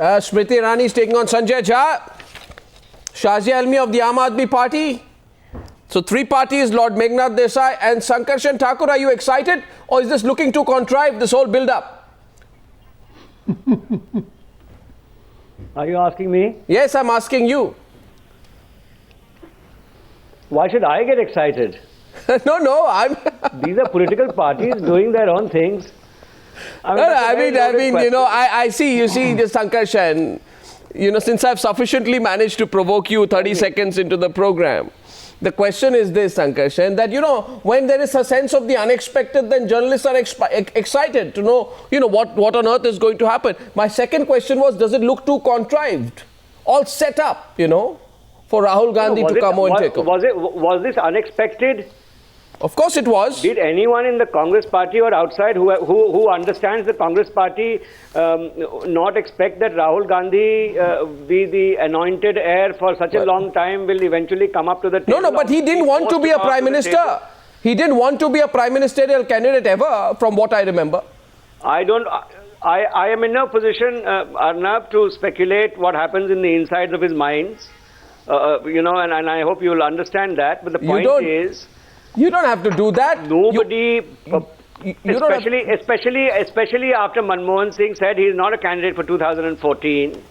Smriti Irani is taking on Sanjay Jha, Shazia Ilmi of the Aam Aadmi Party. So three parties, Lord Meghnad Desai and Sankarshan Thakur. Are you excited, or is this looking too contrived, this whole build-up? Are you asking me? Yes, I'm asking you. Why should I get excited? No, I'm... These are political parties doing their own things. I mean, you know, I see, you see, the Sankarshan, you know, since I've sufficiently managed to provoke you 30 seconds into the program, the question is this, Sankarshan, that, you know, when there is a sense of the unexpected, then journalists are excited to know, you know, what on earth is going to happen. My second question was, does it look too contrived? All set up, you know, for Rahul Gandhi to come and take over. Was this unexpected? Of course it was. Did anyone in the Congress party or outside who understands the Congress party not expect that Rahul Gandhi, the anointed heir for such a long time, will eventually come up to the table? No, but he didn't want to be a prime minister. He didn't want to be a prime ministerial candidate ever, from what I remember. I am in no position, Arnab, to speculate what happens in the insides of his minds. You know, and I hope you will understand that. But the point is... You don't have to do that. Nobody, especially after Manmohan Singh said he is not a candidate for 2014.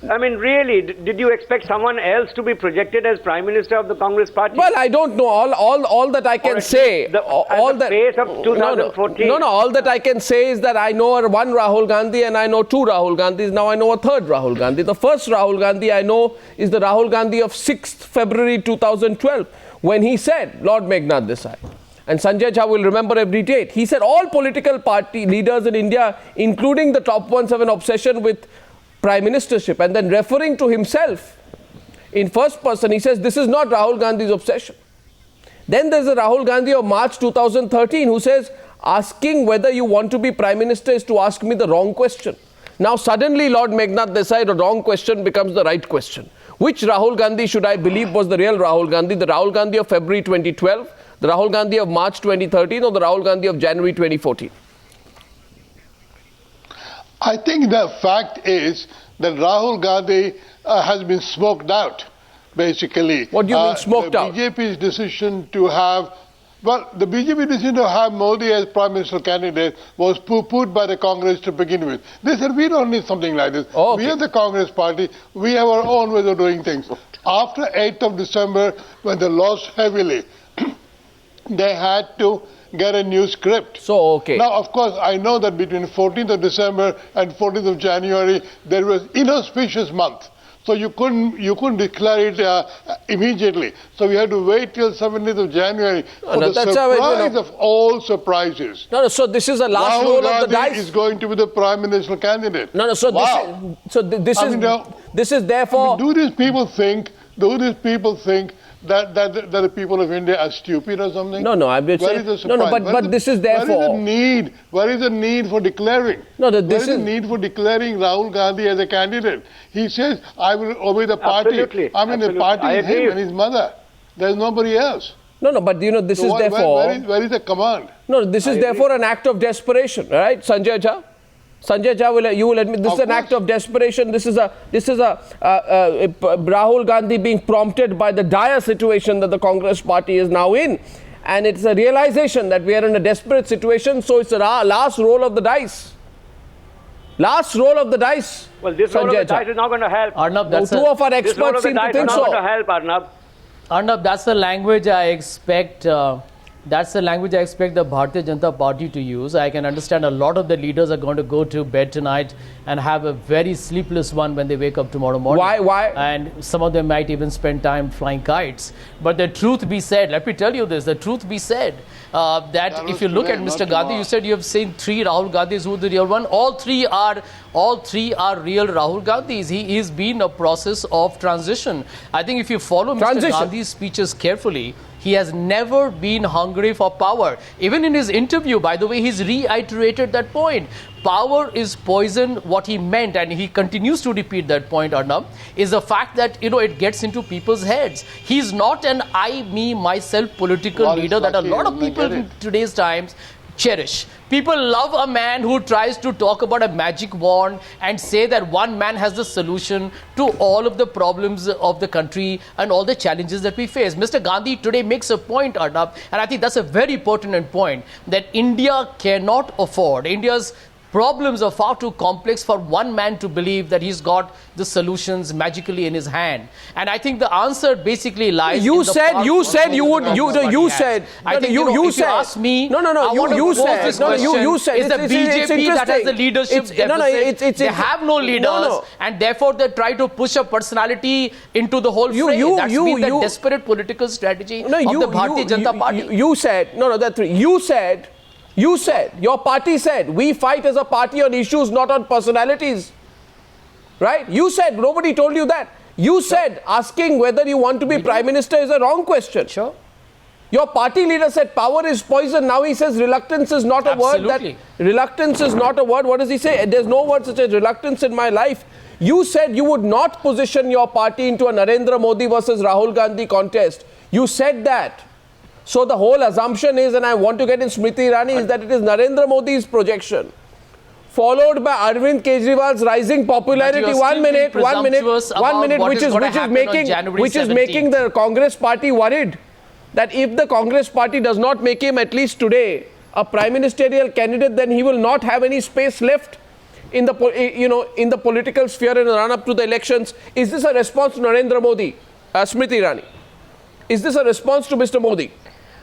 I mean, really, did you expect someone else to be projected as Prime Minister of the Congress Party? Well, I don't know. All that I can say... all the base of 2014. No, all that I can say is that I know one Rahul Gandhi and I know two Rahul Gandhis. Now I know a third Rahul Gandhi. The first Rahul Gandhi I know is the Rahul Gandhi of 6th February 2012, when he said, Lord Meghnad Desai, and Sanjay Jha will remember every date, he said all political party leaders in India, including the top ones, have an obsession with prime ministership. And then referring to himself in first person, he says this is not Rahul Gandhi's obsession. Then there's the Rahul Gandhi of March 2013 who says asking whether you want to be prime minister is to ask me the wrong question. Now suddenly Lord Meghnad Desai, the wrong question becomes the right question. Which Rahul Gandhi should I believe was the real Rahul Gandhi? The Rahul Gandhi of February 2012, the Rahul Gandhi of March 2013, or the Rahul Gandhi of January 2014? I think the fact is that Rahul Gandhi has been smoked out, basically. What do you mean smoked out? The BJP's decision to have, the BJP decision to have Modi as Prime Minister candidate was poo-pooed by the Congress to begin with. They said, we don't need something like this. Oh, okay. We are the Congress party. We have our own way of doing things. After 8th of December, when they lost heavily, they had to get a new script. So, okay. Now, of course, I know that between 14th of December and 14th of January, there was inauspicious month. So you couldn't declare it immediately. So we had to wait till 17th of January for the surprise of all surprises. No, so this is the last roll of the dice. Is going to be the Prime Minister candidate. No, so wow. This is therefore... do these people think that the people of India are stupid or something? No, I'm just saying... But this is therefore... Where is the need for declaring? Where is the need for declaring Rahul Gandhi as a candidate? He says, I will obey the party. Absolutely. I mean, the party is him and his mother. There's nobody else. No, but you know, this is therefore... Where is the command? No, this is therefore an act of desperation, right, Sanjay Jha? Sanjay Jha, you will admit this is an act of desperation. This is a Rahul Gandhi being prompted by the dire situation that the Congress party is now in. And it's a realization that we are in a desperate situation, so it's a last roll of the dice. Last roll of the dice. Well, this roll of the dice is not going to help. Arnab, two of our experts seem to think so. This roll of the dice is not going to help, Arnab. Arnab, that's the language I expect. That's the language I expect the Bharatiya Janata Party to use. I can understand a lot of the leaders are going to go to bed tonight and have a very sleepless one when they wake up tomorrow morning. Why? And some of them might even spend time flying kites. But the truth be said, let me tell you this, the truth be said, that if you look at Mr. Gandhi, you said you have seen three Rahul Gandhis, who the real one? All three are real Rahul Gandhis. He is been a process of transition. I think if you follow Mr. Gandhi's speeches carefully, he has never been hungry for power. Even in his interview, by the way, he's reiterated that point. Power is poison. What he meant, and he continues to repeat that point, Arnab, is the fact that, you know, it gets into people's heads. He's not an I, me, myself political leader that a lot of people in today's times cherish. People love a man who tries to talk about a magic wand and say that one man has the solution to all of the problems of the country and all the challenges that we face. Mr. Gandhi today makes a point, Arnab, and I think that's a very pertinent point, that India cannot afford, India's problems are far too complex for one man to believe that he's got the solutions magically in his hand. And I think the answer basically lies in the you said if you ask me, is the BJP that has the leadership deficit. They have no leaders, and therefore they try to push a personality into the whole fray. That's been the desperate political strategy of the Bharatiya Janata Party. You said, your party said, we fight as a party on issues, not on personalities. Right? You said, nobody told you that. You said, asking whether you want to be Prime Minister is a wrong question. Sure. Your party leader said, power is poison. Now he says, reluctance is not a word. Reluctance is not a word. What does he say? There's no word such as reluctance in my life. You said you would not position your party into a Narendra Modi versus Rahul Gandhi contest. You said that. So the whole assumption is, and I want to get in Smriti Irani, is that it is Narendra Modi's projection, followed by Arvind Kejriwal's rising popularity. One minute, which is making the Congress party worried that if the Congress party does not make him at least today a prime ministerial candidate, then he will not have any space left in the in the political sphere in the run up to the elections. Is this a response to Narendra Modi, Smriti Irani? Is this a response to Mr. Modi?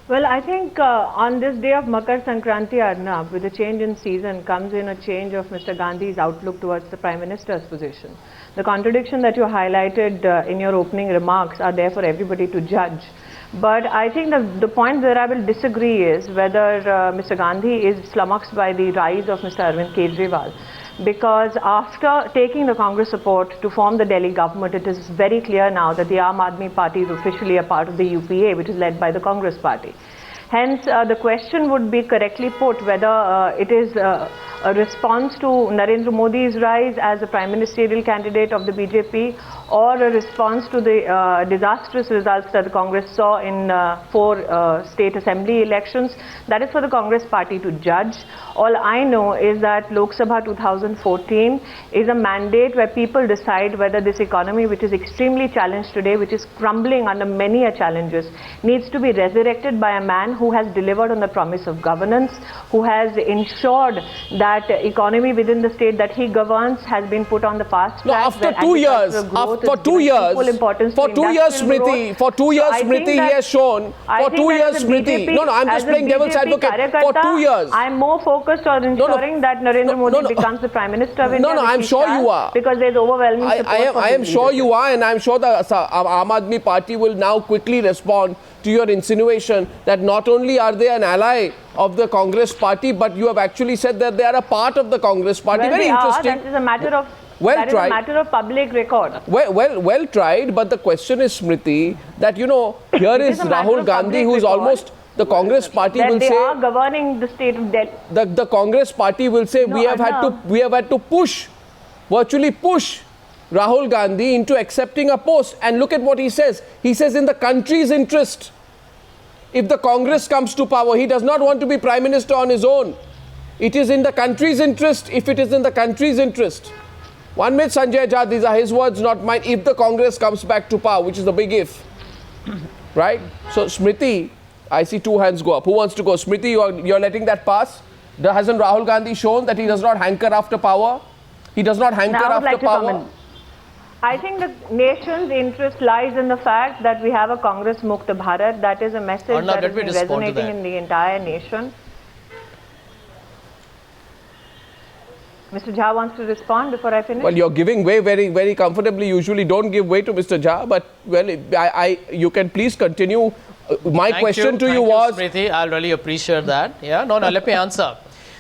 Well, I think on this day of Makar Sankranti, Arnab, with a change in season comes in a change of Mr. Gandhi's outlook towards the Prime Minister's position. The contradiction that you highlighted in your opening remarks are there for everybody to judge. But I think the point where I will disagree is whether Mr. Gandhi is flummoxed by the rise of Mr. Arvind Kejriwal. Because after taking the Congress support to form the Delhi government, it is very clear now that the Aam Aadmi Party is officially a part of the UPA, which is led by the Congress party. Hence, the question would be correctly put whether it is a response to Narendra Modi's rise as a prime ministerial candidate of the BJP, or a response to the disastrous results that the Congress saw in 4 state assembly elections. That is for the Congress party to judge. All I know is that Lok Sabha 2014 is a mandate where people decide whether this economy, which is extremely challenged today, which is crumbling under many challenges, needs to be resurrected by a man who has delivered on the promise of governance, who has ensured that economy within the state that he governs has been put on the fast track. No, after 2 years, Smriti, he has shown, for 2 years, Smriti, I'm just playing devil's advocate, for 2 years. I'm more focused on ensuring that Narendra Modi becomes the Prime Minister of India. I'm sure you are. Because there's overwhelming support I am sure you are, and I'm sure the Aam Aadmi Party will now quickly respond to your insinuation that not only are they an ally of the Congress party, but you have actually said that they are a part of the Congress party. Well, very interesting. That is a matter of Well tried. Is a matter of public record. Well tried, but the question is, Smriti, that here is Rahul Gandhi, who is almost, the Congress party will say, they are governing the state of Delhi. The Congress party will say, we have had to virtually push Rahul Gandhi into accepting a post. And look at what he says. He says, in the country's interest, if the Congress comes to power, he does not want to be Prime Minister on his own. It is in the country's interest, if it is in the country's interest. One minute, Sanjay Jha, these are his words, not mine. If the Congress comes back to power, which is the big if. Right? So, Smriti, I see 2 hands go up. Who wants to go? Smriti, you're letting that pass? Hasn't Rahul Gandhi shown that he does not hanker after power? He does not hanker after power? I think the nation's interest lies in the fact that we have a Congress Mukta Bharat. That is a message that is resonating in the entire nation. Mr. Jha wants to respond before I finish. Well, you're giving way very, very comfortably. Usually don't give way to Mr. Jha, but well, you can please continue. My question to you was... Smriti, I'll really appreciate that. Yeah, let me answer.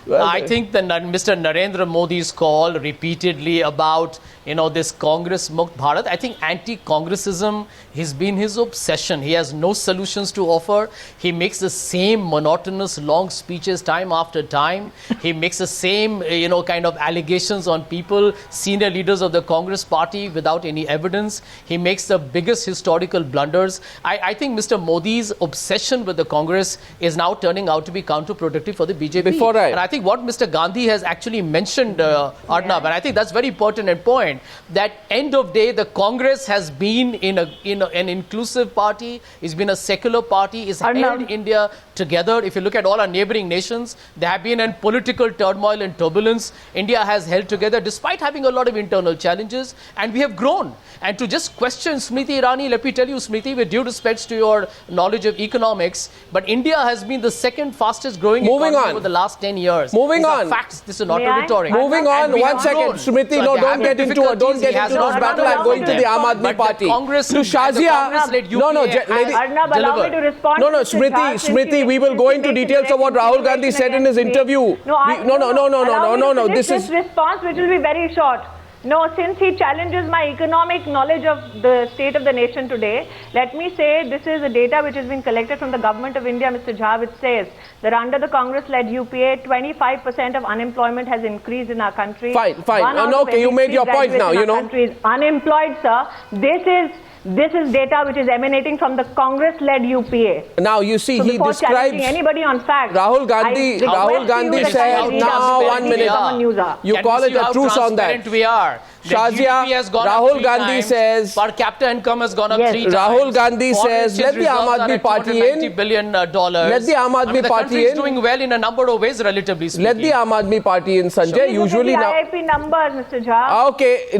Well, I think that Mr. Narendra Modi's call repeatedly about this Congress Mukt Bharat. I think anti-Congressism has been his obsession. He has no solutions to offer. He makes the same monotonous long speeches time after time. He makes the same, kind of allegations on people, senior leaders of the Congress party without any evidence. He makes the biggest historical blunders. I think Mr. Modi's obsession with the Congress is now turning out to be counterproductive for the BJP. And I think what Mr. Gandhi has actually mentioned, Arnab, and I think that's very pertinent point, that end of day, the Congress has been in an inclusive party, it's been a secular party, it's held India together. If you look at all our neighboring nations, they have been in political turmoil and turbulence. India has held together despite having a lot of internal challenges, and we have grown. And to just question Smriti Irani, let me tell you, Smriti, with due respects to your knowledge of economics, but India has been the second fastest growing economy over the last 10 years. Moving These on. Are facts. This is not a rhetoric. Moving on. 1 second, Smriti. No, don't get into this battle. I'm going to the Aam Aadmi Party. To Shazia. No, lady. Arnab, allow me to respond. No, Smriti. We will go into details of what Rahul Gandhi said in his interview. No. This response, which will be very short. No, since he challenges my economic knowledge of the state of the nation today, let me say this is a data which has been collected from the government of India, Mr. Jha, which says that under the Congress-led UPA, 25% of unemployment has increased in our country. Fine. Okay, you made your point now, Country is unemployed, sir. This is data which is emanating from the Congress-led UPA. Now, you see, he describes anybody on facts. Rahul Gandhi said, now 1 minute. You call it a truce on that. We are. Shazia, Rahul Gandhi says, per capita income has gone up 3 times. Rahul Gandhi says, let the Aam Aadmi Party in. $290 billion. Let the Aam Aadmi Party in. The doing well in a number of ways, relatively speaking. Let the Aam Aadmi Party in, Sanjay. Usually now. AAP numbers, Mr. Jha. Okay,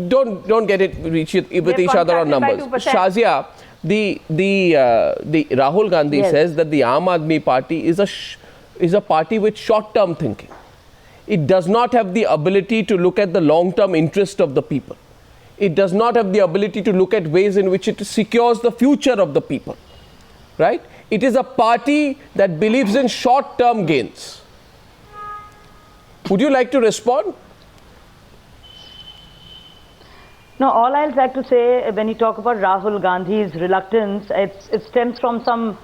don't get it with each other on numbers. Shazia, the Rahul Gandhi says that the Aam Aadmi Party is a party with short-term thinking. It does not have the ability to look at the long-term interest of the people. It does not have the ability to look at ways in which it secures the future of the people. Right? It is a party that believes in short-term gains. Would you like to respond? No, all I'd like to say when you talk about Rahul Gandhi's reluctance, it stems from some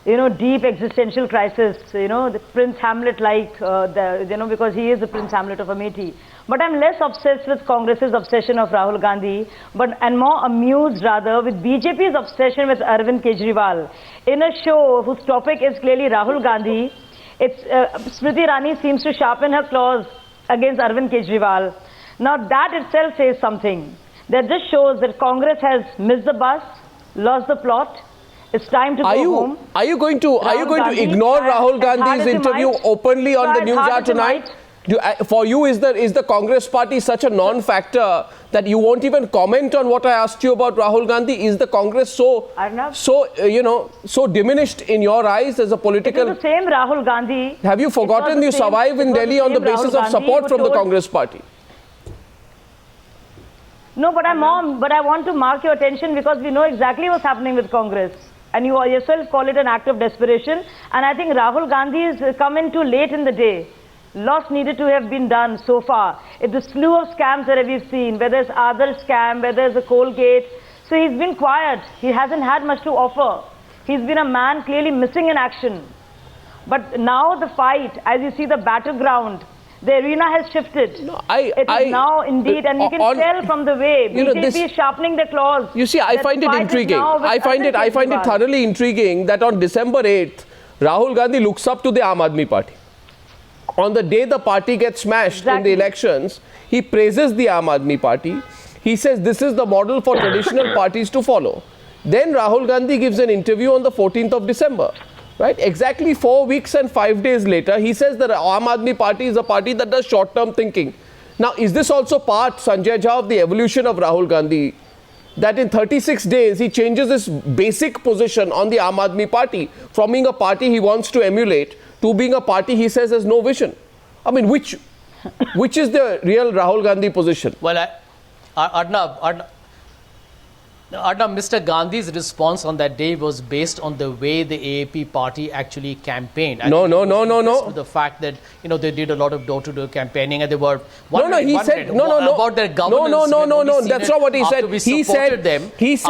deep existential crisis, the Prince Hamlet-like, because he is the Prince Hamlet of Amethi. But I'm less obsessed with Congress's obsession of Rahul Gandhi, and more amused rather with BJP's obsession with Arvind Kejriwal. In a show whose topic is clearly Rahul Gandhi, Smriti Irani seems to sharpen her claws against Arvind Kejriwal. Now that itself says something. That just shows that Congress has missed the bus, lost the plot. It's time to go home. Are you going to ignore Rahul Gandhi's interview openly on the Newshour tonight? For you, is the Congress party such a non-factor that you won't even comment on what I asked you about Rahul Gandhi? Is the Congress so diminished in your eyes as a political? It was the same Rahul Gandhi. Have you forgotten you survive in Delhi on the basis of support from the Congress party? No, but I want to mark your attention because we know exactly what's happening with Congress. And you yourself call it an act of desperation. And I think Rahul Gandhi has come in too late in the day. Lots needed to have been done so far. It's a slew of scams that we've seen, whether it's Aadhar scam, whether it's the Colgate. So he's been quiet. He hasn't had much to offer. He's been a man clearly missing in action. But now the fight, as you see the battleground, the arena has shifted. It is now indeed, and you can tell from the way BJP is sharpening the claws. You see, I find it intriguing. I find it thoroughly intriguing that on December 8th, Rahul Gandhi looks up to the Aam Aadmi Party. On the day the party gets smashed in the elections, he praises the Aam Aadmi Party. He says this is the model for traditional parties to follow. Then Rahul Gandhi gives an interview on the 14th of December. Right? Exactly 4 weeks and 5 days later, he says that Aam Aadmi Party is a party that does short-term thinking. Now, is this also part, Sanjay Jha, of the evolution of Rahul Gandhi? That in 36 days, he changes his basic position on the Aam Aadmi Party from being a party he wants to emulate to being a party he says has no vision. I mean, which is the real Rahul Gandhi position? Well, Arnab, Arnab, Mr. Gandhi's response on that day was based on the way the AAP party actually campaigned. No. The fact that they did a lot of door-to-door campaigning, and they were he said about their governance. No. That's not what he said. He said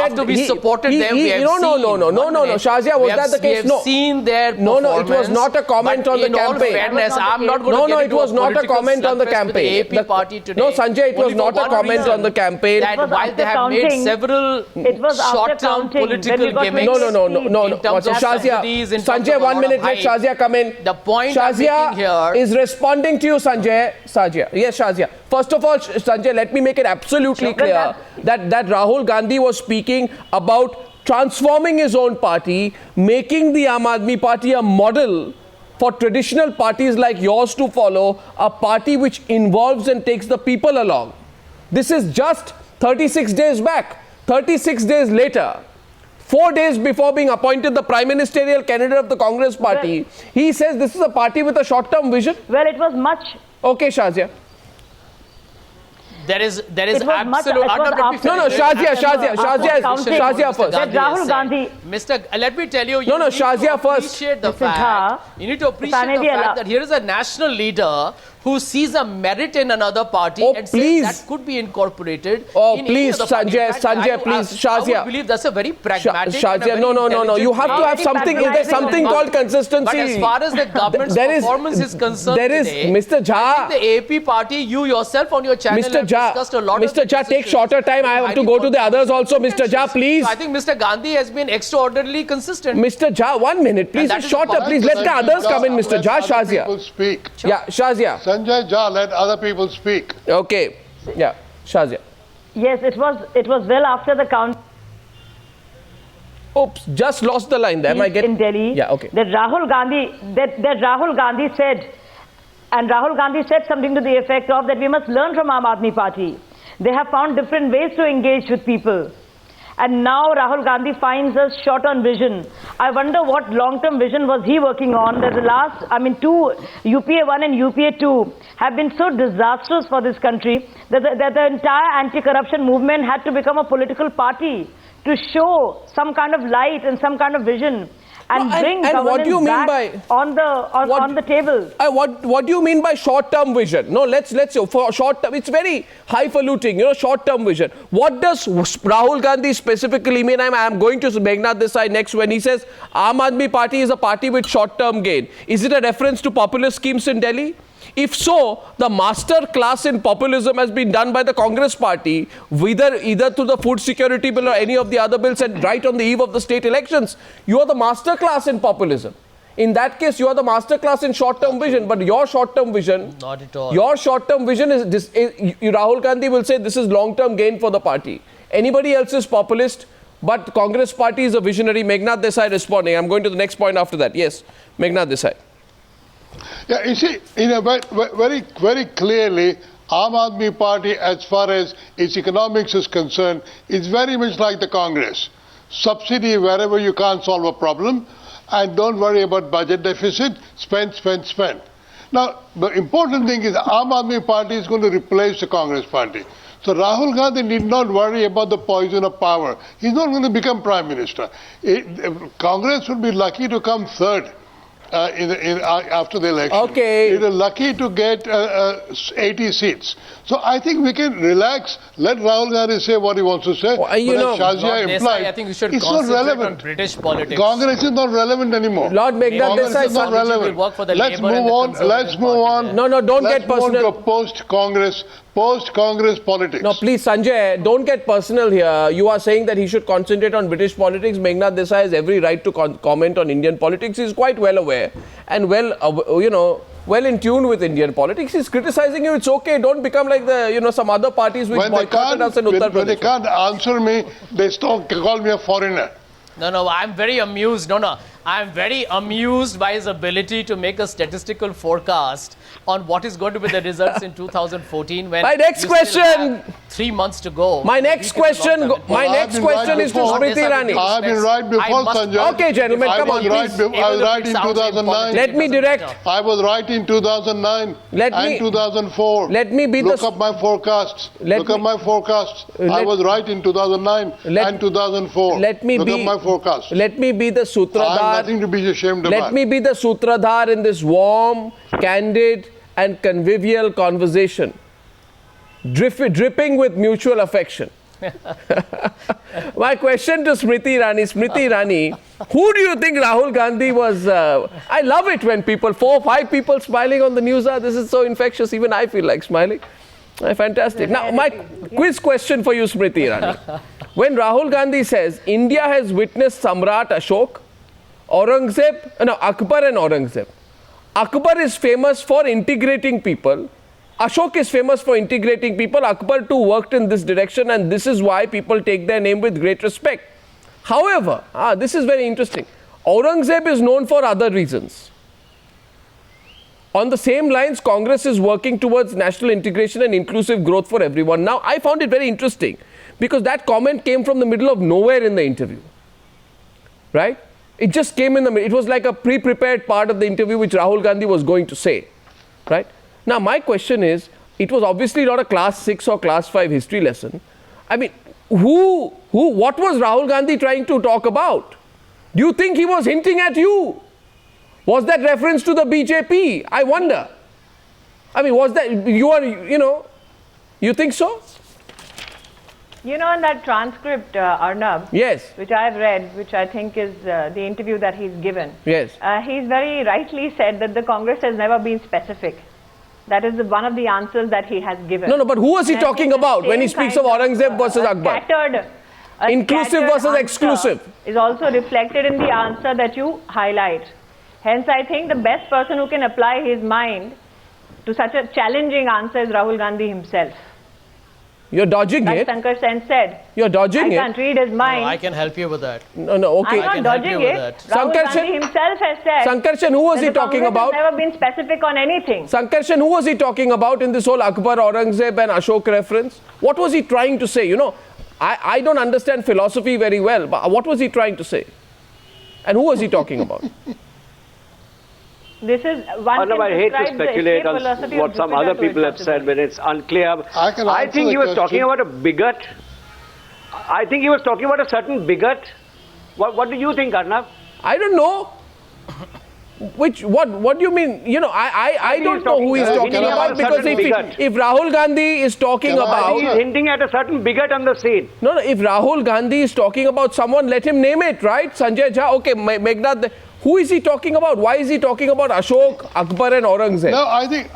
after we supported them. No. Shazia, was that the case? No. Seen their No. It was not a comment on the campaign. Fairness, I'm not going to get it was not a comment on the campaign. The AAP party today. No, Sanjay, it was not a comment on the campaign. That while they have made several short-term political gimmicks. No. Shazia, Sanjay, 1 minute, let Shazia come in. The point I'm making here is responding to you, Sanjay. Yes, Shazia. First of all, Sanjay, let me make it absolutely clear that Rahul Gandhi was speaking about transforming his own party, making the Aam Aadmi Party a model for traditional parties like yours to follow, a party which involves and takes the people along. This is just 36 days back. 36 days later, 4 days before being appointed the prime ministerial candidate of the Congress party, he says this is a party with a short-term vision. Well, it was much. Okay, Shazia. There is absolute. Shazia first. Rahul Gandhi. Let me tell you. Shazia first. You need to appreciate the fact that here is a national leader who sees a merit in another party and says that could be incorporated. Please, Sanjay, please, Shazia. I believe that's a very pragmatic. Shazia, no. You have to have something. Is there something called consistency? But as far as the government's performance is concerned, there is Mr. Jha. The AAP party, you yourself on your channel have discussed a lot. Mr. Jha, take shorter time. I have to go to the others also. Mr. Jha, please. I think Mr. Gandhi has been extraordinarily consistent. Mr. Jha, 1 minute, please. Shorter, please. Let the others come in, Mr. Jha. Shazia. Yeah, Shazia. Sanjay Jha, let other people speak. Okay. Yeah, Shazia. Yes, it was well after the count. Oops, just lost the line there. In Delhi. Yeah, okay. That Rahul Gandhi said, and Rahul Gandhi said something to the effect of that we must learn from Aam Aadmi Party. They have found different ways to engage with people. And now Rahul Gandhi finds us short on vision. I wonder what long-term vision was he working on that the last, two, UPA 1 and UPA 2 have been so disastrous for this country that the entire anti-corruption movement had to become a political party to show some kind of light and some kind of vision. And bring governance what do you mean back on the table. What do you mean by short-term vision? No, let's for short-term, it's very highfalutin, short-term vision. What does Rahul Gandhi specifically mean? I'm going to Meghnad Desai next when he says Aam Aadmi Party is a party with short-term gain. Is it a reference to populist schemes in Delhi? If so, the master class in populism has been done by the Congress party, either through the food security bill or any of the other bills, and right on the eve of the state elections. You are the master class in populism. In that case, you are the master class in short-term vision, but your short-term vision, not at all. Your short-term vision is Rahul Gandhi will say this is long-term gain for the party. Anybody else is populist, but Congress party is a visionary. Meghnad Desai responding. I'm going to the next point after that. Yes, Meghnad Desai. Yeah, you see, very, very clearly, Aam Aadmi Party, as far as its economics is concerned, is very much like the Congress. Subsidy wherever you can't solve a problem, and don't worry about budget deficit, spend. Now, the important thing is Aam Aadmi Party is going to replace the Congress party. So Rahul Gandhi need not worry about the poison of power. He's not going to become Prime Minister. Congress would be lucky to come third. After the election. Okay. It is lucky to get 80 seats. So I think we can relax, let Rahul Gandhi say what he wants to say. Shazia implied, I think we should concentrate on British politics. Congress is not relevant anymore. Lord Meghnad Desai is not relevant. Let's move on. No, don't get personal. Let's move on to post-Congress politics. No, please, Sanjay, don't get personal here. You are saying that he should concentrate on British politics. Meghnad Desai has every right to comment on Indian politics. He's quite well aware and well in tune with Indian politics. He's criticizing you. It's okay. Don't become like some other parties which boycotted us in Uttar Pradesh. When they can't answer me, they call me a foreigner. No, I'm very amused. No. I'm very amused by his ability to make a statistical forecast on what is going to be the results in 2014 when my next question, 3 months to go. My next question is to Smriti Irani. I have been right before, Sanjay. Okay, gentlemen, come on, please. I was right in 2009. Let me direct. I was right in 2009 and 2004. Let me be Look up my forecasts. Look up my forecasts. I was right in 2009 and 2004. Let me Look up my forecasts. Let me be the sutradhar. I have nothing to be ashamed about. Let me be the sutradhar in this warm, candid and convivial conversation, dripping with mutual affection. My question to Smriti Irani, who do you think Rahul Gandhi was? I love it when people, 4 or 5 people smiling on the news. This is so infectious, even I feel like smiling. Fantastic. Now, my quiz question for you, Smriti Irani. When Rahul Gandhi says, India has witnessed Samrat Ashok, Akbar and Aurangzeb. Akbar is famous for integrating people. Ashok is famous for integrating people. Akbar too worked in this direction, and this is why people take their name with great respect. However, this is very interesting. Aurangzeb is known for other reasons. On the same lines, Congress is working towards national integration and inclusive growth for everyone. Now, I found it very interesting because that comment came from the middle of nowhere in the interview. Right? It just came in the middle. It was like a pre-prepared part of the interview which Rahul Gandhi was going to say. Right? Now, my question is, it was obviously not a class 6 or class 5 history lesson. I mean, what was Rahul Gandhi trying to talk about? Do you think he was hinting at you? Was that reference to the BJP? I wonder. I mean, was that, you think so? You know, in that transcript, Arnab, yes, which I've read, which I think is the interview that he's given, yes, he's very rightly said that the Congress has never been specific. That is one of the answers that he has given. No, but who was he talking about when he speaks of Aurangzeb versus Akbar? Inclusive versus exclusive is also reflected in the answer that you highlight. Hence, I think the best person who can apply his mind to such a challenging answer is Rahul Gandhi himself. You're dodging like it. Sankarshan said. You're dodging it. I can't read his mind. No, I can help you with that. No, okay. I'm not dodging it. Rahul Gandhi himself has said. Sankarshan, who was he talking about? Has never been specific on anything. Sankarshan, who was he talking about in this whole Akbar, Aurangzeb and Ashok reference? What was he trying to say? You know, I don't understand philosophy very well, but what was he trying to say? And who was he talking about? This is one I hate to speculate on what some other people have said when it's unclear. I think he was talking about a bigot. I think he was talking about a certain bigot. What do you think, Arnab? I don't know. What do you mean? You know, I don't know who he's talking about, because if Rahul Gandhi is talking about... He's hinting at a certain bigot on the scene. No, if Rahul Gandhi is talking about someone, let him name it, right? Sanjay Jha, okay, Meghnad... Who is he talking about? Why is he talking about Ashok, Akbar and Aurangzeb? No, I think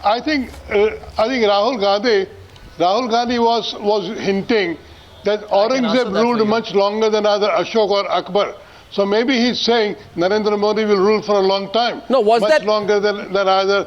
Rahul Gandhi was hinting that Aurangzeb ruled much longer than either Ashok or Akbar. So maybe he's saying Narendra Modi will rule for a long time. No, was much that longer than either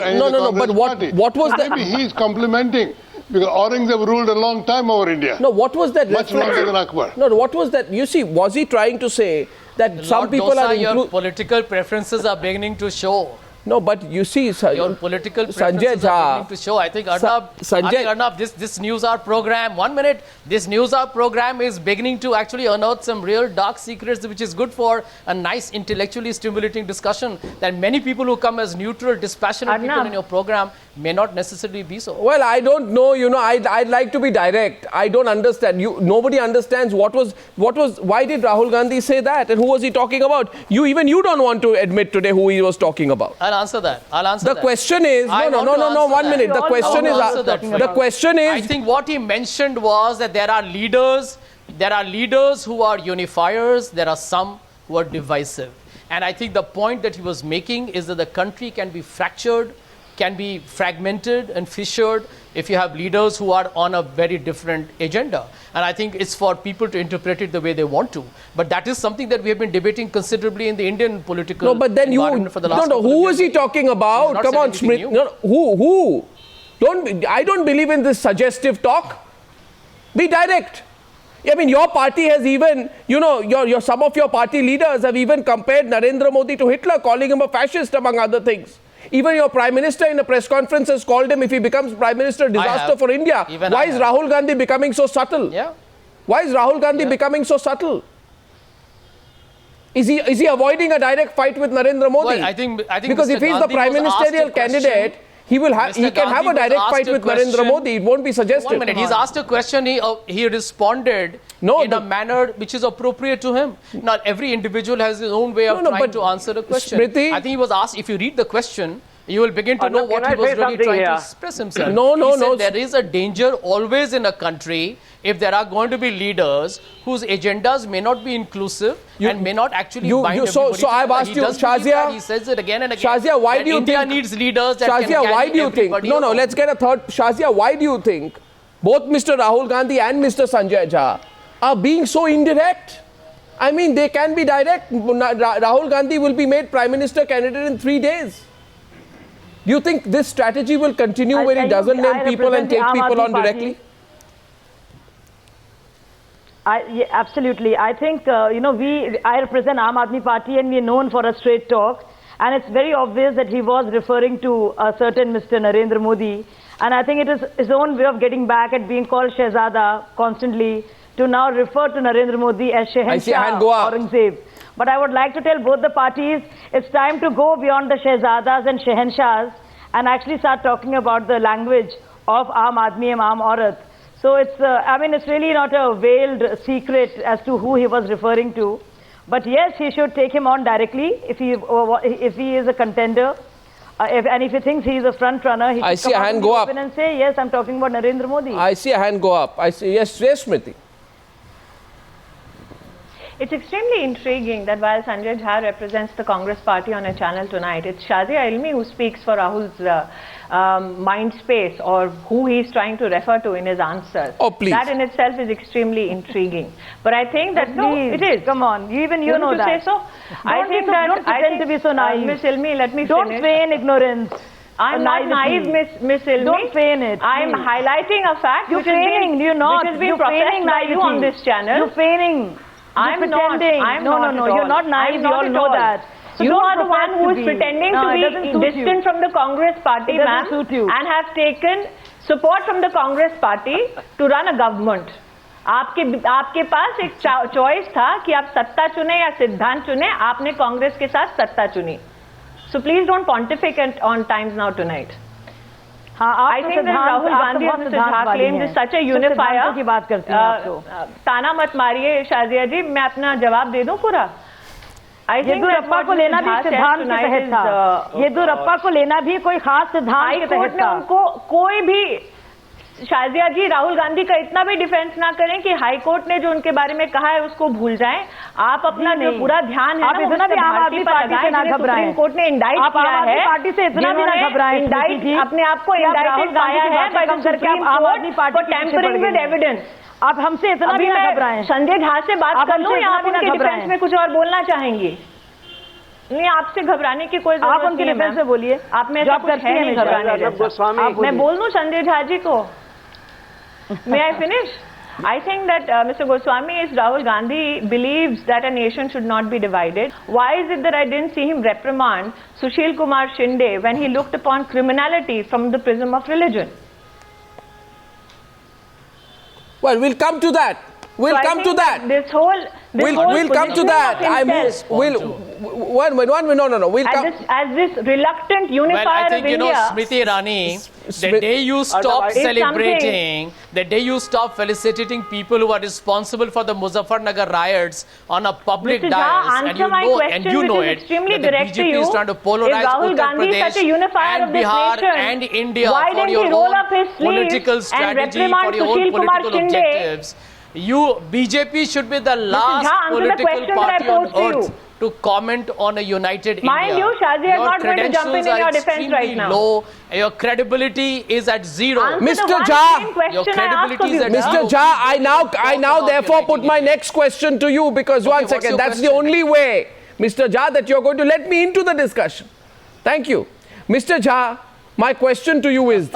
any of the Congress party. What was that? Maybe he's complimenting, because Aurangzeb ruled a long time over India. No, what was that? Much longer than Akbar. No, what was that? You see, was he trying to say that some people are your political preferences are beginning to show. No, but you see, your political preferences are beginning to show. I think Arnab, this Newshour program, 1 minute, this Newshour program is beginning to actually unearth some real dark secrets, which is good for a nice intellectually stimulating discussion that many people who come as neutral, dispassionate people in your program may not necessarily be so. Well, I don't know, you know, I'd like to be direct. I don't understand. Nobody understands why did Rahul Gandhi say that, and who was he talking about? Even you don't want to admit today who he was talking about. I'll answer that. The question is, no, 1 minute. The question is, I think what he mentioned was that there are leaders who are unifiers, there are some who are divisive. And I think the point that he was making is that the country can be fractured, can be fragmented and fissured if you have leaders who are on a very different agenda. And I think it's for people to interpret it the way they want to. But that is something that we have been debating considerably in the Indian political environment for the last couple of years. Who was he talking about? Come on, Smriti. No, who? I don't believe in this suggestive talk. Be direct. I mean, your party has even, you know, some of your party leaders have even compared Narendra Modi to Hitler, calling him a fascist, among other things. Even your Prime Minister in a press conference has called him, if he becomes Prime Minister, disaster for India. Why is Rahul Gandhi becoming so subtle? Yeah. Why is Rahul Gandhi becoming so subtle? Is he avoiding a direct fight with Narendra Modi? Well, I think because Mr. if he's the Gandhi Prime was asked Ministerial a question, candidate, he can have a direct fight with Narendra Modi. It won't be suggested. 1 minute. He's asked a question. He responded in a manner which is appropriate to him. Not every individual has his own way of trying to answer a question. Smriti, I think he was asked. If you read the question, you will begin to know what he was really trying to express himself. No. There is a danger always in a country if there are going to be leaders whose agendas may not be inclusive and may not actually bind everybody. So I've asked you, Shazia. He says it again and again. Shazia, why do you India think needs leaders that Shazia, can carry why do you think? everybody No, along. let's get a third. Shazia, why do you think both Mr. Rahul Gandhi and Mr. Sanjay Jha are being so indirect? I mean, they can be direct. Rahul Gandhi will be made Prime Minister candidate in 3 days. Do you think this strategy will continue where he doesn't name people and take people on directly? Yeah, absolutely. I think, I represent Aam Aadmi Party and we are known for a straight talk. And it's very obvious that he was referring to a certain Mr. Narendra Modi. And I think it is his own way of getting back at being called Shehzada constantly to now refer to Narendra Modi as Shehenshah Aurangzeb. But I would like to tell both the parties, it's time to go beyond the Shehzadas and Shehenshahs and actually start talking about the language of Aam Aadmi and Aam Aurat. So it's, it's really not a veiled secret as to who he was referring to. But yes, he should take him on directly if he is a contender. And if he thinks he is a front runner, he should come out in the open and say, yes, I'm talking about Narendra Modi. I see a hand go up. I see, yes, Smriti. It's extremely intriguing that while Sanjay Jha represents the Congress party on a channel tonight, it's Shazia Ilmi who speaks for Rahul's mind space or who he's trying to refer to in his answers. Oh, please. That in itself is extremely intriguing. But I think that, no, it is. Come on, even you know that. Say so? I think that, don't pretend to be so naive. Miss Ilmi, let me don't finish. Don't feign ignorance. I'm not naive, Miss Ilmi. Don't feign it. I'm highlighting a fact which has been processed by you on this channel. You're feigning. I'm pretending. No, you're not naive. We all know that. So you are the one who is pretending to be distant from the Congress party, ma'am, and have taken support from the Congress party to run a government. आपके पास एक choice था कि आप सत्ता चुने या सिद्धांत चुने. आपने कांग्रेस के साथ सत्ता चुनी. So please don't pontificate on times now tonight. I think that Rahul Gandhi and Mr. Jha claims is such a unifier. की बात करती हैं आप तो. ताना मत मारिए शाजिया जी, मैं अपना जवाब दे दूं पूरा. येदियुरप्पा को लेना भी सिद्धांत के तहत था. येदियुरप्पा को लेना भी कोई खास सिद्धांत के तहत था. उनको कोई भी शाजिया जी राहुल गांधी का इतना भी डिफेंस ना करें कि हाई कोर्ट ने जो उनके बारे में कहा है उसको भूल जाएं. आप अपना जो पूरा ध्यान है आप इतना भी आम आदमी पार्टी से ना घबराएं. सुप्रीम कोर्ट ने इंडाइट किया है. पार्टी से इतना भी ना घबराएं. अपने आप को इंडाइटेड पाया है by the Supreme Court for tampering with evidence. आप हमसे इतना भी ना घबराएं. संजय झा से बात कर लूं या आप उनके डिफेंस में कुछ और बोलना चाहेंगे? नहीं, आपसे घबराने की कोई जरूरत नहीं है. आप उनके डिफेंस में बोलिए. आप में जॉब करती हैं नहीं घबराने जैसा. मैं बोल दूं संजय झा जी को? May I finish? I think that Mr. Goswami is Rahul Gandhi believes that a nation should not be divided. Why is it that I didn't see him reprimand Sushil Kumar Shinde when he looked upon criminality from the prism of religion? Well, we'll come to that. We'll come to that. We'll come to that. No. We'll come. As this reluctant unifier of India. Well, I think, Smriti Irani, the day you stop celebrating, the day you stop felicitating people who are responsible for the Muzaffarnagar riots on a public dais, and you know it, that the BJP is trying to polarize Uttar Pradesh and Bihar and India for your own political strategy, for your own political objectives. BJP should be the last political party on earth to comment on a united India. Mind you, Shazia is not going to jump in your defense right now. Low. Your credibility is at zero. Mr. Jha, your credibility is at zero. Mr. Jha, I now therefore put my next question to you because one second, that's the only way, Mr. Jha, that you're going to let me into the discussion. Thank you. Mr. Jha, my question to you is,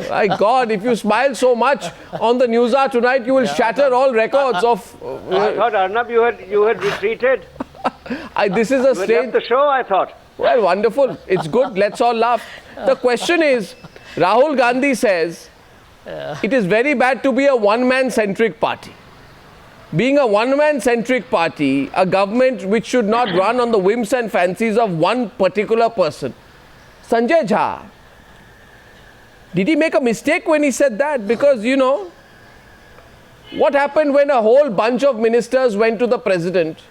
My God, if you smile so much on the Newshour tonight, you will shatter all records of... I thought, Arnab, you had retreated. This is a You had strange... left the show, I thought. Well, wonderful. It's good. Let's all laugh. The question is, Rahul Gandhi says, it is very bad to be a one-man-centric party. Being a one-man-centric party, a government which should not run on the whims and fancies of one particular person. Sanjay Jha, did he make a mistake when he said that? Because, you know, what happened when a whole bunch of ministers went to the president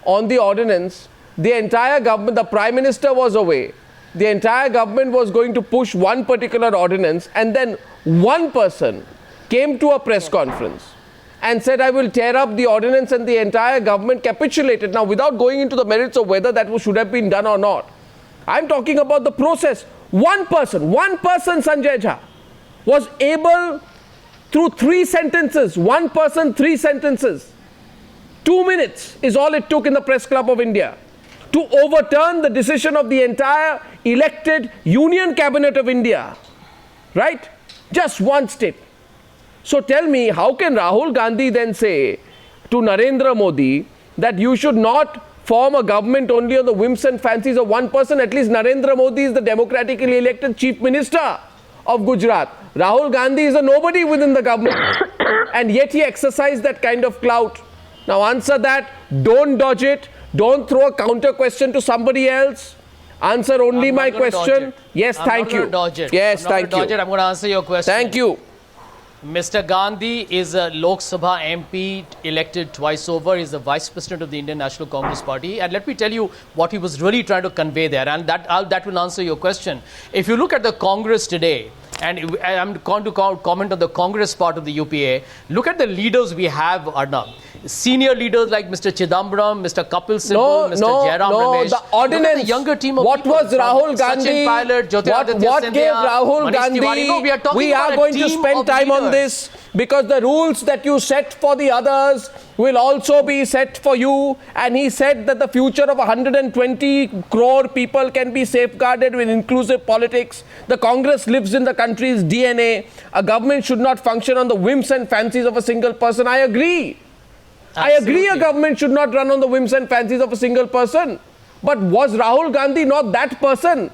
on the ordinance? The entire government, the prime minister was away. The entire government was going to push one particular ordinance, and then one person came to a press conference and said, I will tear up the ordinance, and the entire government capitulated. Now, without going into the merits of whether that should have been done or not, I'm talking about the process. One person, Sanjay Jha, was able, through 3 sentences, one person, 3 sentences, 2 minutes is all it took in the Press Club of India to overturn the decision of the entire elected Union Cabinet of India. Right? Just one step. So tell me, how can Rahul Gandhi then say to Narendra Modi that you should not form a government only on the whims and fancies of one person? At least Narendra Modi is the democratically elected Chief Minister of Gujarat. Rahul Gandhi is a nobody within the government. And yet he exercised that kind of clout. Now answer that. Don't dodge it. Don't throw a counter question to somebody else. Answer only my question. Yes, thank you. Yes, thank you. I'm going to answer your question. Thank you. Mr. Gandhi is a Lok Sabha MP elected twice over. He's the Vice President of the Indian National Congress Party. And let me tell you what he was really trying to convey there. And that will answer your question. If you look at the Congress today, and I'm going to comment on the Congress part of the UPA, look at the leaders we have, Arnab. Senior leaders like Mr. Chidambaram, Mr. Kapil Sibal, Mr. Jairam Ramesh. The ordinance. The younger team of what people, was Rahul Gandhi? Sachin Pilot, What gave Rahul Gandhi? No, we are going to spend time on this because the rules that you set for the others will also be set for you. And he said that the future of 120 crore people can be safeguarded with inclusive politics. The Congress lives in the country's DNA. A government should not function on the whims and fancies of a single person. I agree. Absolutely. I agree a government should not run on the whims and fancies of a single person. But was Rahul Gandhi not that person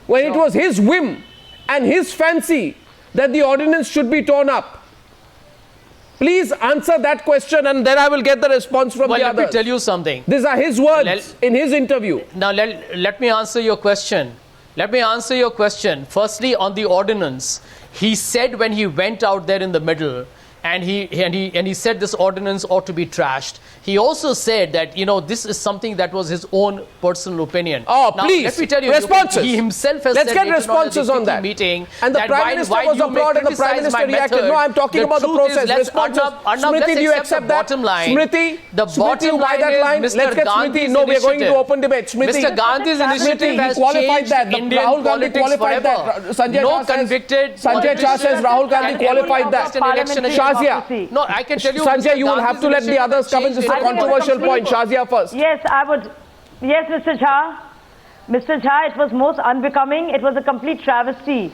when it was his whim and his fancy that the ordinance should be torn up? Please answer that question and then I will get the response from the others. Let me tell you something. These are his words in his interview. Now let me answer your question. Let me answer your question. Firstly, on the ordinance, he said when he went out there in the middle, and he said this ordinance ought to be trashed. He also said that, you know, this is something that was his own personal opinion. Oh, now, please, let me tell you, responses. He himself has Let's said get responses on that. Meeting and the Prime Minister was abroad and the Prime Minister reacted. No, I'm talking about the process. Responses. Smriti, do you accept that? Smriti, you buy that line? Let's get Smriti. No, we are going to open debate. Smriti, Mr. Gandhi's initiative has changed Indian Rahul Gandhi qualified that. Sanjay Jha says Rahul Gandhi qualified that. Shazia. No, I can tell you, Sanjay, you will have to let the others come in. This is a controversial point. Shazia first. Yes, I would. Yes, Mr. Jha. Mr. Jha, it was most unbecoming. It was a complete travesty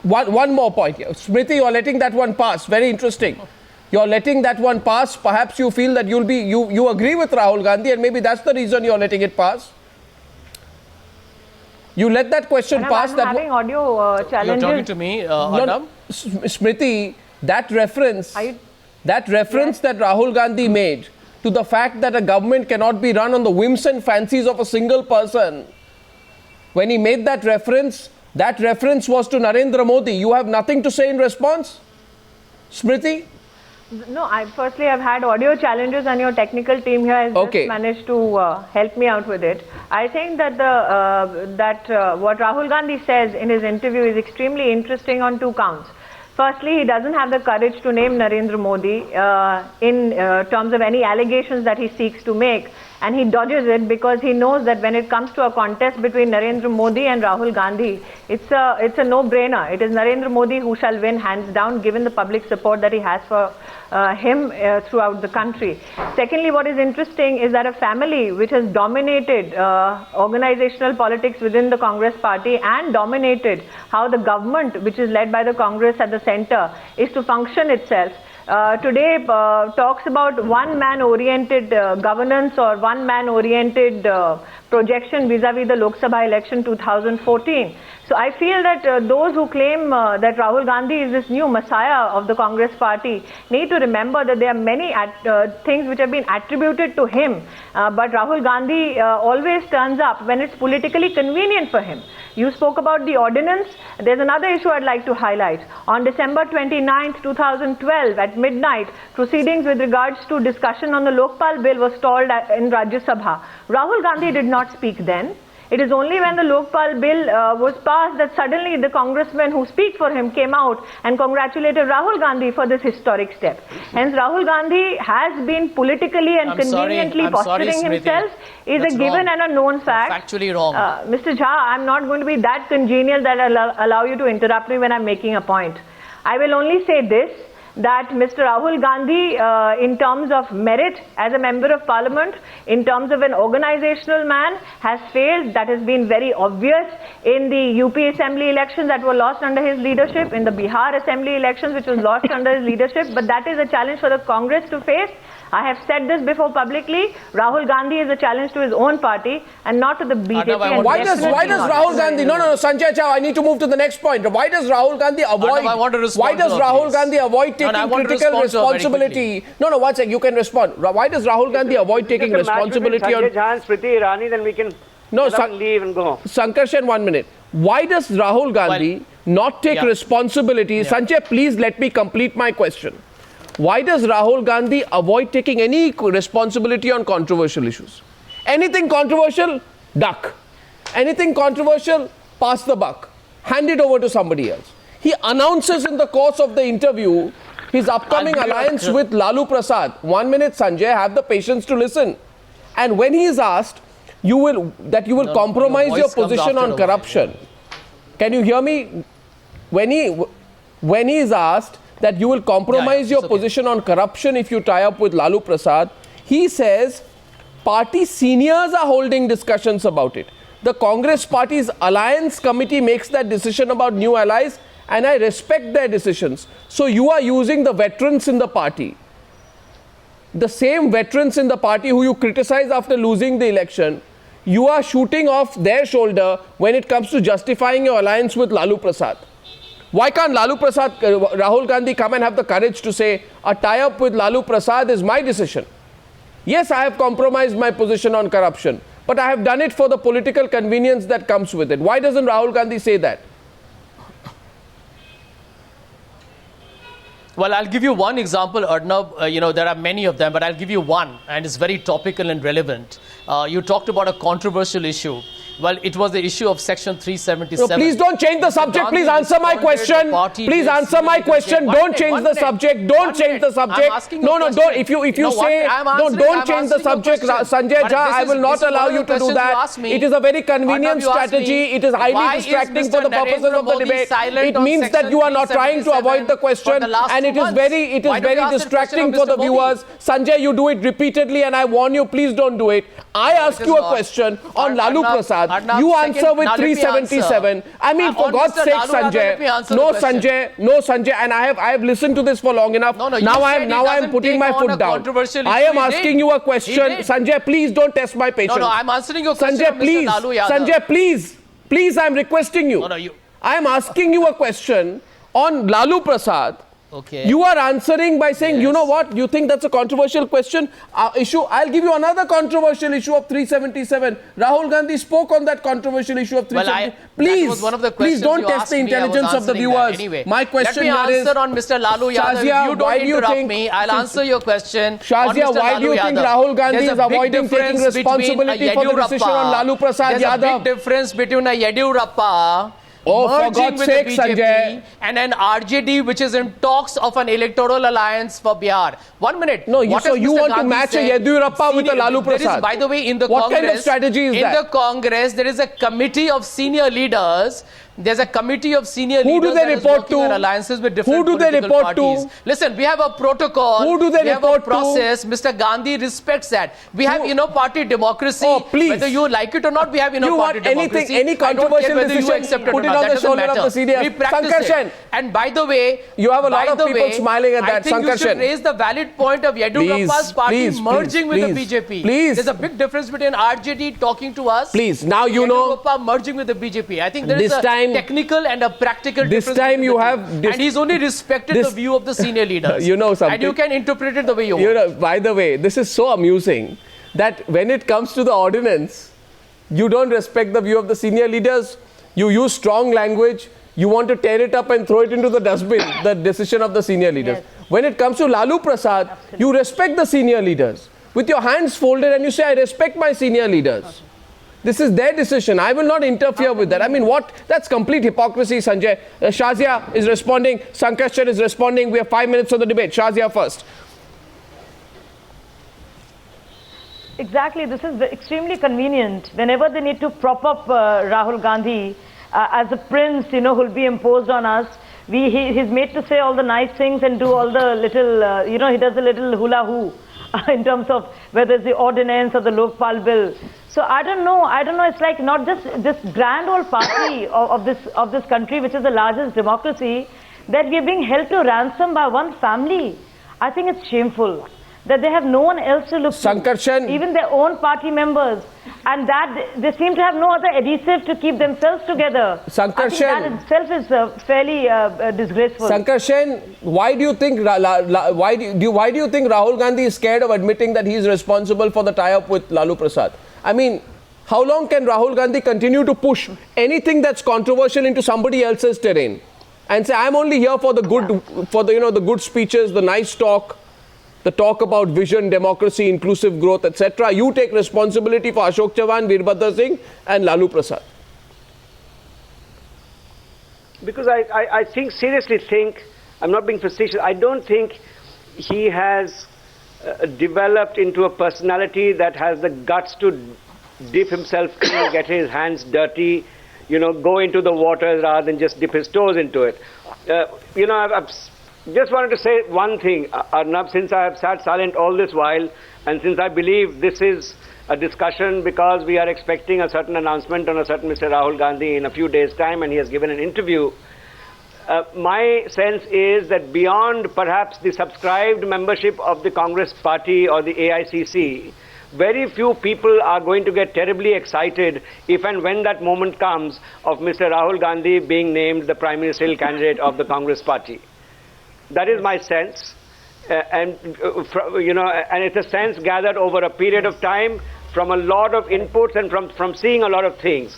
one more point here. Smriti, you're letting that one pass. Very interesting. You're letting that one pass. Perhaps you feel that you agree with Rahul Gandhi, and maybe that's the reason you're letting it pass. You let that question pass. I'm having audio challenges. You're talking to me, Arnab? No, Smriti, that reference that Rahul Gandhi made to the fact that a government cannot be run on the whims and fancies of a single person, when he made that reference was to Narendra Modi. You have nothing to say in response? Smriti? No, firstly, I've had audio challenges and your technical team here has just managed to help me out with it. I think that what Rahul Gandhi says in his interview is extremely interesting on two counts. Firstly, he doesn't have the courage to name Narendra Modi in terms of any allegations that he seeks to make. And he dodges it because he knows that when it comes to a contest between Narendra Modi and Rahul Gandhi, it's a no-brainer. It is Narendra Modi who shall win hands down, given the public support that he has for him throughout the country. Secondly, what is interesting is that a family which has dominated organizational politics within the Congress party and dominated how the government, which is led by the Congress at the center, is to function itself, today talks about one-man-oriented governance or one-man-oriented projection vis-a-vis the Lok Sabha election 2014. So I feel that those who claim that Rahul Gandhi is this new messiah of the Congress party need to remember that there are many things which have been attributed to him, but Rahul Gandhi always turns up when it's politically convenient for him. You spoke about the ordinance. There's another issue I'd like to highlight. On December 29th, 2012, at midnight, proceedings with regards to discussion on the Lokpal bill was stalled in Rajya Sabha. Rahul Gandhi did not speak then. It is only when the Lokpal bill was passed that suddenly the congressmen who speak for him came out and congratulated Rahul Gandhi for this historic step. Hence, Rahul Gandhi has been politically and conveniently posturing himself is a given and a known fact. Factually wrong. Mr. Jha, I'm not going to be that congenial that I'll allow you to interrupt me when I'm making a point. I will only say this, that Mr. Rahul Gandhi, in terms of merit as a member of parliament, in terms of an organizational man, has failed. That has been very obvious in the UP assembly elections that were lost under his leadership, in the Bihar assembly elections which was lost under his leadership. But that is a challenge for the Congress to face. I have said this before publicly. Rahul Gandhi is a challenge to his own party and not to the BJP. Arnab, why does Rahul Gandhi? No, Sanjay Jha, I need to move to the next point. Why does Rahul Gandhi avoid? Arnab, why does Rahul Gandhi avoid taking critical responsibility? No, 1 second. You can respond. Why does Rahul Gandhi avoid taking responsibility on? Sanjay Jha and Smriti Irani, then we can leave and go home. Sankarshan, 1 minute. Why does Rahul Gandhi not take responsibility? Sanjay, please let me complete my question. Why does Rahul Gandhi avoid taking any responsibility on controversial issues? Anything controversial, duck. Anything controversial, pass the buck. Hand it over to somebody else. He announces in the course of the interview his upcoming alliance with Lalu Prasad. 1 minute, Sanjay, have the patience to listen. And when he is asked, you will compromise your position on corruption. Can you hear me? When he is asked that you will compromise your position on corruption if you tie up with Lalu Prasad, he says party seniors are holding discussions about it. The Congress party's alliance committee makes that decision about new allies, and I respect their decisions. So you are using the veterans in the party, the same veterans in the party who you criticize after losing the election. You are shooting off their shoulder when it comes to justifying your alliance with Lalu Prasad. Why can't Rahul Gandhi come and have the courage to say, a tie-up with Lalu Prasad is my decision? Yes, I have compromised my position on corruption, but I have done it for the political convenience that comes with it. Why doesn't Rahul Gandhi say that? Well, I'll give you one example, Arnab. There are many of them, but I'll give you one, and it's very topical and relevant. You talked about a controversial issue. Well, it was the issue of Section 377. No, please don't change the subject. Please answer my question. Please answer my question. Don't change the subject. Don't change the subject. No, don't. If you say no, don't change the subject, Sanjay Jha. I will not allow you to do that. It is a very convenient strategy. It is highly distracting for the purposes of the debate. It means that you are not trying to avoid the question, and it is very distracting for the viewers. Sanjay, you do it repeatedly, and I warn you, please don't do it. I ask you a question on Lalu Prasad. Arnab, you answer with 377. I mean, for God's sake, Sanjay. No, Sanjay. And I have listened to this for long enough. Now I am putting my foot down. I am asking you a question. Sanjay, please don't test my patience. No, I'm answering your question. Sanjay, please. Sanjay, please, I'm requesting you. I am asking you a question on Lalu Prasad. Okay. You are answering by saying, yes. You know what, you think that's a controversial issue. I'll give you another controversial issue of 377. Rahul Gandhi spoke on that controversial issue of 377. Please don't test the intelligence of the viewers. Anyway, my question here is... Let me answer on Mr. Lalu Yadav. Shazia, you don't interrupt me. I'll answer your question. Shazia, why do you think Rahul Gandhi is avoiding taking responsibility for the decision on Lalu Prasad Yadav? There's a big difference between a Yediyurappa merging with Sake, the BJP Sanjay. And an RJD which is in talks of an electoral alliance for Bihar. 1 minute. No, so you want to match a Yediyurappa with a Lalu Prasad? By the way, in the what Congress, kind of strategy is that? In the Congress, there is a committee of senior leaders. There's a committee of senior leaders. Who do they report to? Alliances with different Who do they report parties. to? Listen, we have a protocol. Who do they report to? We have a process. Mr. Gandhi respects that. We have party democracy. Oh, please. Whether you like it or not, we have party democracy. Any controversial decision, put it on the shoulder of the seniors. We practice it. And by the way, you have a lot of people smiling at that. I think you should raise the valid point of Yediyurappa's party merging with the BJP. Please. There's a big difference between RJD talking to us. Please. Now you know. Yediyurappa merging with the BJP. I think there is a technical and a practical difference. This time you have... and he's only respected the view of the senior leaders. You know something. And you can interpret it the way you want. By the way, this is so amusing that when it comes to the ordinance, you don't respect the view of the senior leaders. You use strong language. You want to tear it up and throw it into the dustbin, the decision of the senior leaders. Yes. When it comes to Lalu Prasad, you respect the senior leaders. With your hands folded and you say, I respect my senior leaders. Okay. This is their decision. I will not interfere with that. I mean, what? That's complete hypocrisy, Sanjay. Shazia is responding. Sankarshan is responding. We have 5 minutes of the debate. Shazia first. Exactly. This is extremely convenient. Whenever they need to prop up Rahul Gandhi as a prince, who will be imposed on us, he's made to say all the nice things and do all the little, he does a little hula hoo in terms of whether it's the ordinance or the Lokpal bill. So I don't know. It's like not just this grand old party of this country, which is the largest democracy, that we are being held to ransom by one family. I think it's shameful that they have no one else to look to, even their own party members, and that they seem to have no other adhesive to keep themselves together. Sankarshan, I think that itself is fairly disgraceful. Sankarshan, why do you think Rahul Gandhi is scared of admitting that he is responsible for the tie-up with Lalu Prasad? I mean, how long can Rahul Gandhi continue to push anything that's controversial into somebody else's terrain and say, I'm only here for the good, the good speeches, the nice talk, the talk about vision, democracy, inclusive growth, etc. You take responsibility for Ashok Chavan, Veerbhadra Singh and Lalu Prasad. Because I seriously think, I'm not being facetious, I don't think he has developed into a personality that has the guts to dip himself in, get his hands dirty, go into the waters rather than just dip his toes into it. I've just wanted to say one thing, Arnab, since I have sat silent all this while, and since I believe this is a discussion because we are expecting a certain announcement on a certain Mr. Rahul Gandhi in a few days' time, and he has given an interview. My sense is that beyond perhaps the subscribed membership of the Congress party or the AICC, very few people are going to get terribly excited if and when that moment comes of Mr. Rahul Gandhi being named the prime ministerial candidate of the Congress party. That is my sense. And it's a sense gathered over a period of time from a lot of inputs and from seeing a lot of things.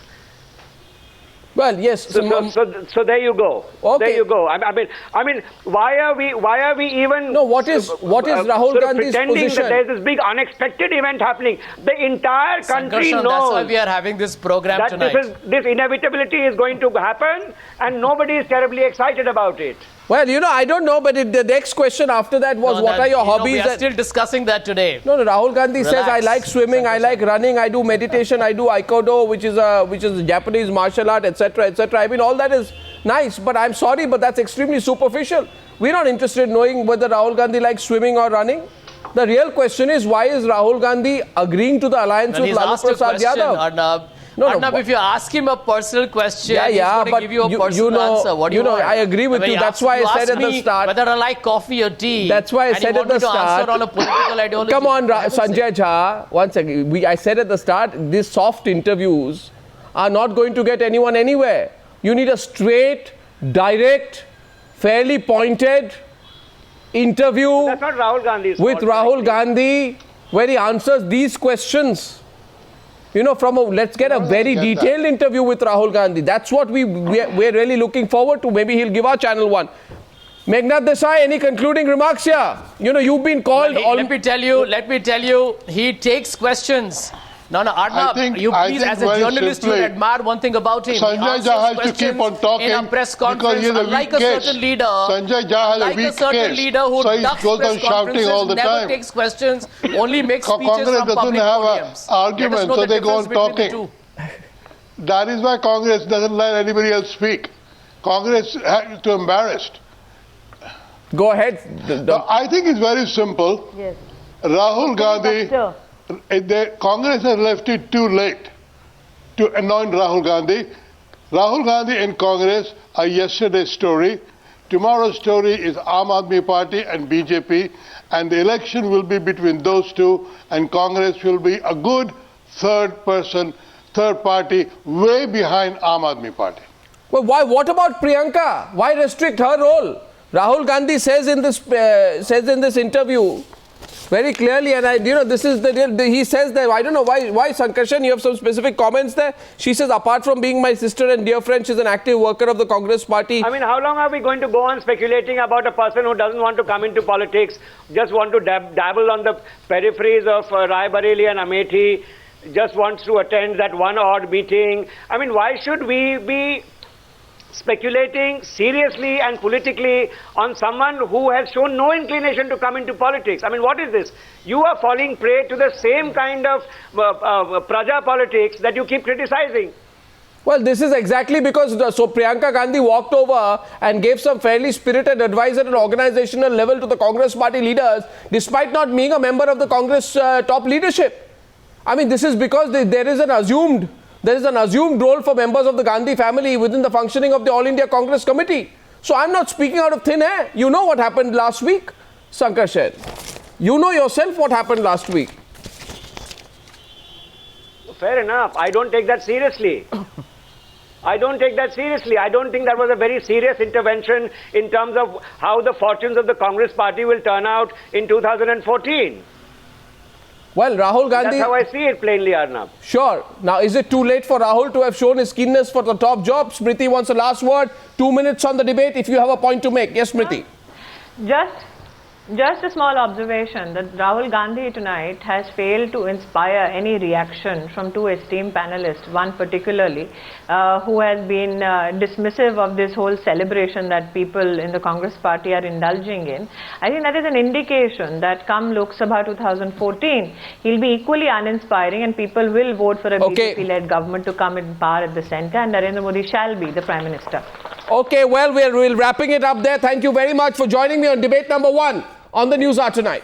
Well, yes. So there you go. Okay. There you go. I mean, why are we even? No. What is Rahul Gandhi's pretending position? That there is this big unexpected event happening. The entire country knows. That's why we are having this program that tonight. This inevitability is going to happen, and nobody is terribly excited about it. Well, I don't know, but the next question after that was, what are your hobbies? We are still discussing that today. No, Rahul Gandhi says, I like swimming, I like running, I do meditation, I do Aikido, which is a Japanese martial art, etc., etc. I mean, all that is nice, but I'm sorry, but that's extremely superficial. We're not interested in knowing whether Rahul Gandhi likes swimming or running. The real question is, why is Rahul Gandhi agreeing to the alliance with Lalu Prasad Yadav? Arnab, Arnab, if you ask him a personal question, he's going to give you a personal answer. What do you want? I agree with you. That's why I said at the start. Whether I like coffee or tea. That's why I said at the start. On a political ideology. Come on, Sanjay Jha. Once again, I said at the start, these soft interviews are not going to get anyone anywhere. You need a straight, direct, fairly pointed interview. That's not Rahul Gandhi's with fault, Rahul Gandhi, where he answers these questions. Let's get a very detailed interview with Rahul Gandhi. That's what we're really looking forward to. Maybe he'll give our channel one. Meghnad Desai, any concluding remarks here? You've been called. Let me tell you, he takes questions. No, Arnab, please, as a journalist, you admire one thing about him. Sanjay Jha has to keep on talking in a press conference, unlike a certain leader. Sanjay Jha has a weak case, who so he ducks goes press on shouting all the never time. Takes questions, only makes speeches Congress from doesn't public have podiums. an argument, so they go on talking. That is why Congress doesn't let anybody else speak. Congress is too embarrassed. Go ahead. I think it's very simple. Yes. Rahul Gandhi. The Congress has left it too late to anoint Rahul Gandhi. Rahul Gandhi and Congress are yesterday's story. Tomorrow's story is Aam Aadmi Party and BJP, and the election will be between those two, and Congress will be a good third party, way behind Aam Aadmi Party. Well, why? What about Priyanka? Why restrict her role? Rahul Gandhi says in this interview very clearly, and this is he says that, I don't know why Sankarshan, you have some specific comments there. She says, apart from being my sister and dear friend, she's an active worker of the Congress party. I mean, how long are we going to go on speculating about a person who doesn't want to come into politics, just want to dabble on the peripheries of Rai Bareli and Amethi, just wants to attend that one odd meeting? I mean, why should we be speculating seriously and politically on someone who has shown no inclination to come into politics? I mean, what is this? You are falling prey to the same kind of praja politics that you keep criticizing. Well, this is exactly because Priyanka Gandhi walked over and gave some fairly spirited advice at an organizational level to the Congress party leaders, despite not being a member of the Congress top leadership. I mean, this is because there is an assumed role for members of the Gandhi family within the functioning of the All India Congress Committee. So I'm not speaking out of thin air. You know what happened last week, Sankarshan. You know yourself what happened last week. Fair enough. I don't take that seriously. I don't take that seriously. I don't think that was a very serious intervention in terms of how the fortunes of the Congress party will turn out in 2014. Well, Rahul Gandhi... That's how I see it plainly, Arnab. Sure. Now, is it too late for Rahul to have shown his keenness for the top job? Smriti wants a last word. 2 minutes on the debate if you have a point to make. Yes, Smriti. Just a small observation that Rahul Gandhi tonight has failed to inspire any reaction from two esteemed panelists, one particularly who has been dismissive of this whole celebration that people in the Congress party are indulging in. I think that is an indication that come Lok Sabha 2014, he'll be equally uninspiring and people will vote for a BJP-led government to come in power at the centre, and Narendra Modi shall be the Prime Minister. Okay, well, we're wrapping it up there. Thank you very much for joining me on debate number 1 on the Newshour tonight.